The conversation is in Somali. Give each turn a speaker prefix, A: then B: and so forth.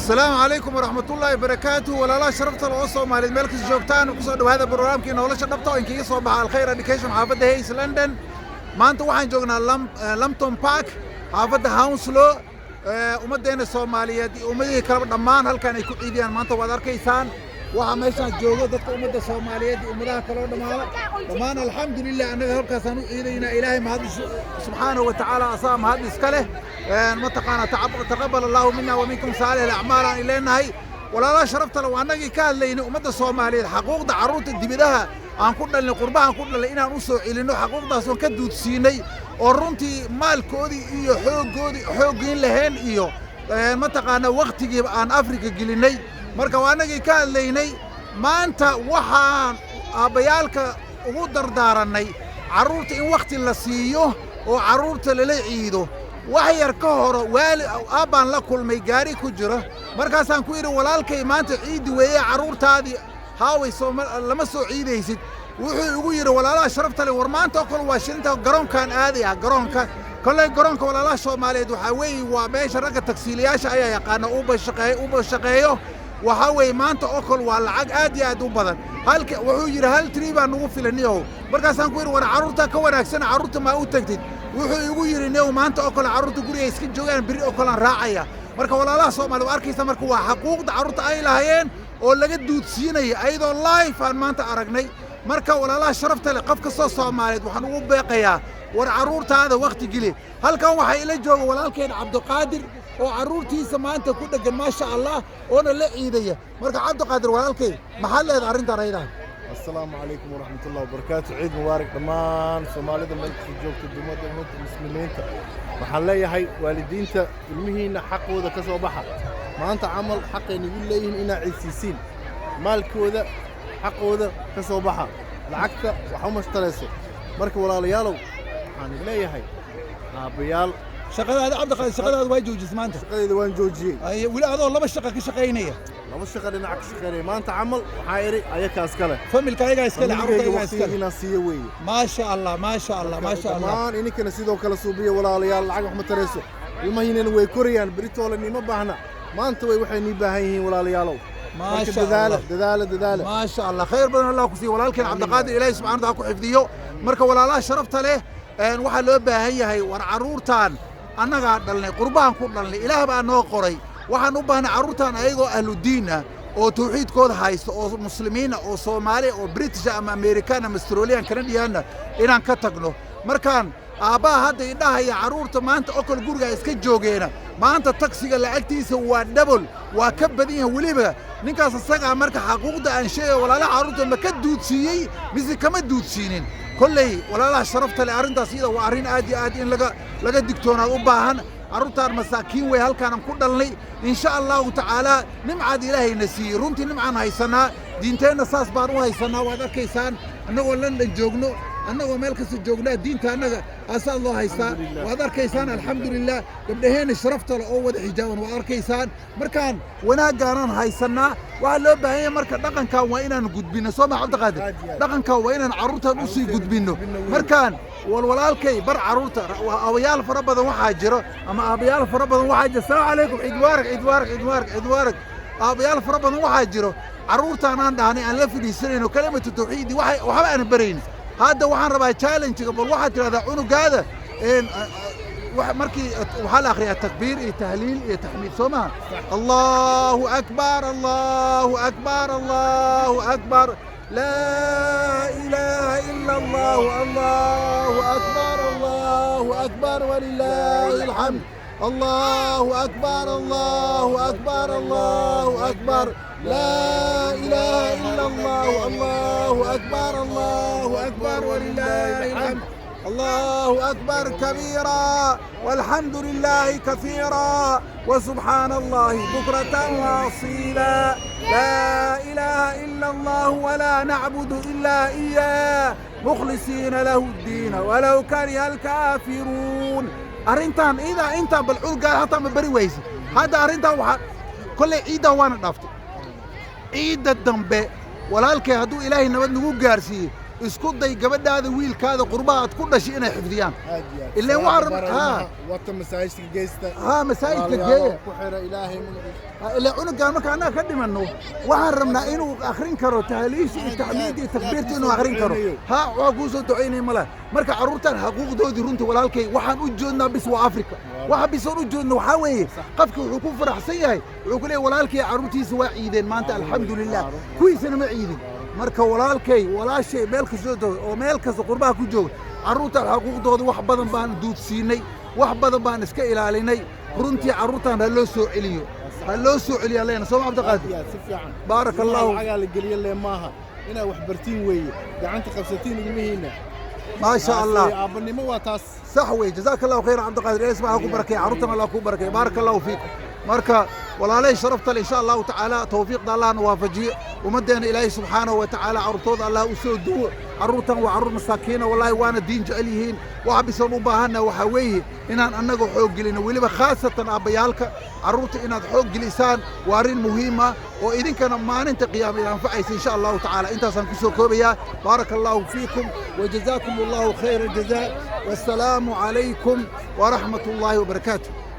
A: السلام عليكم ورحمة الله وبركاته ولا لا شرفت الوصول مع الملك الجوبتان وقصد هذا البرنامج كنا ولا شرفته إنك يصوب على الخير إديكيشن حافظة هيس لندن ما أنت واحد جونا لمتون باك حافظة هاونسلو ومدينا الصومالية دي ومدي كرب دمان هل كان يكون إيديان ما أنت وذر كيسان وحماشان جوجو دت ومدة الصومالية دي ومدها كلام دمان الحمد لله أن هل كسانو إيدينا إلهي ما هذا سبحانه وتعالى أصام هذا إسكاله متقانا تقبل الله منا ومنكم صالح الأعمال إلينا هي ولا لا شرفت لو أنك كان لين ومدة الصومالية حقوق دعروت الدبدها aan ku dhalin qurbahan ku dhalay inaan u soo celino xaquuqdaas oo ka duudsiinay oo runtii maalkoodii iyo xooggoodii lahayn iyo mataqaana waqtigii aan Afrika gelinay marka waanagii ka hadlaynay maanta waxaan aabayaalka ugu dardaaranay caruurta in waqti la siiyo oo caruurta la ciido wax yar ka hor waali aabaan la kulmay gaari ku jira markaasaan ku yiri walaalkay maanta ciidi weeye caruurtaadii هاوي لما سو عيديسد wuxuu ugu yiri walaalaha sharafta leh war maanta oo kale waa shirinta garoonkan aadaya garoonka kale garoonka walaalaha Soomaaliyeed waxa weey waa meesha ragga taksiiliyaasha ayaa yaqaan oo shaqeeyo waxa weey maanta oo kale waa lacag aad iyo aad u badan halka wuxuu yiri hal trip aan ugu filanayo markaasaan ku yiri war caruurta ka wanaagsan caruurta ma u tagtid wuxuu ugu yiri neew maanta oo kale caruurta guriga iska joogaan biri oo kale raacaya marka walaalaha Soomaaliyeed arkaysa marka waa xuquuqda caruurta ay lahaayeen oo laga duudsiinay ayadoo live aan maanta aragnay marka walaalaha sharafta leh qof kasta Soomaaliyeed waxaan ugu beeqayaa war caruurtaada waqti geli halkan waxa ila jooga walaalkeen Cabdiqaadir oo caruurtiisa maanta ku dhagan ma sha Allah oo la ciidaya marka Cabdiqaadir walaalkay maxaa leedahay arinta rayda
B: السلام عليكم ورحمة الله وبركاته عيد مبارك دمان سوماليدا ملك جوجت دمada muslimiinta waxaan leeyahay waalidiinta ilmihiina xaqooda ka soo baxa maanta amal xaqeen ugu leeyihiin ina ciisiin maalkooda xaqooda ka soo baxa lacagta waxa u mashtarayso marka walaalayaalow waxaan leeyahay aabayaal
A: shaqadaada Cabdiqaadir shaqadaada way joojis maanta
B: shaqadeeda waan joojiyay
A: ay wili adoo laba shaqo ka shaqeynaya
B: laba shaqo dhinac ka shaqeynaya maanta amal waxa iri ayakaas kale
A: familka ayaga iskale caruurta iskale
B: ina siiyo weey
A: ma sha Allah ma sha Allah ma sha Allah
B: maan inkana sidoo kale suubiyo walaalayaal lacag wax ma tarayso ilmahiina way korayaan britoola nima baahna maanta way waxay ni baahan yihiin walaalayaalow
A: ما شاء الله
B: دلالة
A: ما شاء الله خير بدنا الله كسي ولكن عبد القادر إلهي سبحانه وتعالى كحفظيه مركب ولا لا شرفت له waxa loo baahan yahay war caruurtan annaga dhalnay qurbaan ku dhalnay ilaah baa noo qoray waxaan u baahnay caruurtan ayagoo ahlu diin ah oo tawxiidkooda haysto oo muslimiin oo Soomaali oo British ama American ama Australian Canadian inaan ka tagno markaan aabbaha hadda idhahaya caruurta maanta oo kale guriga iska joogeena maanta taksiga lacagtiisa waa double waa ka badan yahay waliba ninkaas asaga marka xaquuqda aan sheegay walaalaha caruurta ma ka duudsiiyay mise kama duudsiinin kolley walaalaha sharafta leh arintaas iyada waa arin aad iyo aad in laga digtoonaad u baahan caruurtaan masaakiin way halkaan ku dhalnay insha Allah ta'ala nimcad ilaahay nasiir runtii nimcaan haysanaa diinteena saas baan u haysanaa waad arkaysaan annagoo London joogno annagoo meel kasta joognaa diinta annaga asaa loo haystaa waad arkaysaan alxamdulillah gabdhaheena sharafta leh oo wada xijaaban waad arkaysaan markaan wanaagaanan haysanaa waxa loo baahan yahay marka dhaqankan waa inaan gudbino soo ma Cabdiqaadir dhaqankan waa inaan caruurtan u sii gudbino markaan walaalkay bar caruurta abayaal fara badan waxa jira ama abayaal fara badan waxa jira salaamu calaykum ciid mubaarak abayaal fara badan waxa jira caruurtan aan dhahnay aan la fidhiisanayno kalimatu tawxiid waxba aan barayn هذا وحن ربع challenge قبل واحد هذا عنق هذا مركي وحال آخر التكبير التهليل التحميد سمع الله أكبر الله أكبر الله أكبر لا إله إلا الله الله أكبر الله أكبر ولله الحمد الله أكبر الله أكبر الله أكبر لا إله إلا الله الله أكبر الله أكبر ولله الحمد الله أكبر كبيرا والحمد لله كثيرا وسبحان الله بكرة وأصيلا لا إله إلا الله ولا نعبد إلا إياه مخلصين له الدين ولو كره الكافرون أرنتان إذا أنت بالعلقة هذا مبري ويسي هذا أرنتان كل عيدا وانا نفط عيد الدنبه walaalkay haduu ilaahay nabad nagu gaarsiiyo isku day gabadhaada wiilkaada qurbaha aad ku dhashay inay xifdiyaan
B: إلا
A: وعرب
B: وطن مساجد جيستا
A: مساجد جايه
B: كحيرة إلهي
A: إلا عنق قال مكان كدي منه وحرمنا إنه آخرين كرو تهليش التحميد تكبيرتي إنه آخرين كرو وقوسو تعيني ملا مركا عروتان حقوق دودي رنت ولا الكي وحن وجودنا بسوا أفريقيا وحن بيصير وجودنا وحاوي قفك حقوق فرح سيئة ويقول ولا الكي عروتي سوا عيدين ما أنت الحمد لله كويس أنا ما عيدين مركا ولا الكي ولا شيء مالك زودو ومالك قربها كوجو عروتان حقوق دودي wax badan baan duudsiinay wax badan baan iska ilaalinay runtii caruurtan loo soo celiyo loo soo celiyo leena soo abda qaadi
B: si fiican
A: barakallahu
B: agaal galiye leemaha ina wax bartiin weeye gacanta qabsatiin ilmihiina
A: ما شاء الله
B: ابنimo waa taas
A: صحوي جزاك الله خير عبد القادر اسمع اكو بركه عروتنا الله اكو بركه بارك الله فيكم marka walaalay sharafta insha Allah ta'ala tawfiiqda Allah waafajiyo umadeena Ilaahay subhanahu wa ta'ala artooda Allah u soo duwo aruurtan waa aruur masaakiina wallahi waana diin jecelihiin waxa bisan u baahana waxa weeye inaan anaga xoog gelino waliba khaasatan abayaalka aruurta inaad xoog gelisaan waa arin muhiim ah oo idinkana maalinta qiyaamada anfacaysa insha Allah ta'ala intaasan ku soo koobaya barakallahu fiikum wa jazakumullahu khayra jazaa wassalamu alaykum wa rahmatullahi wa barakatuh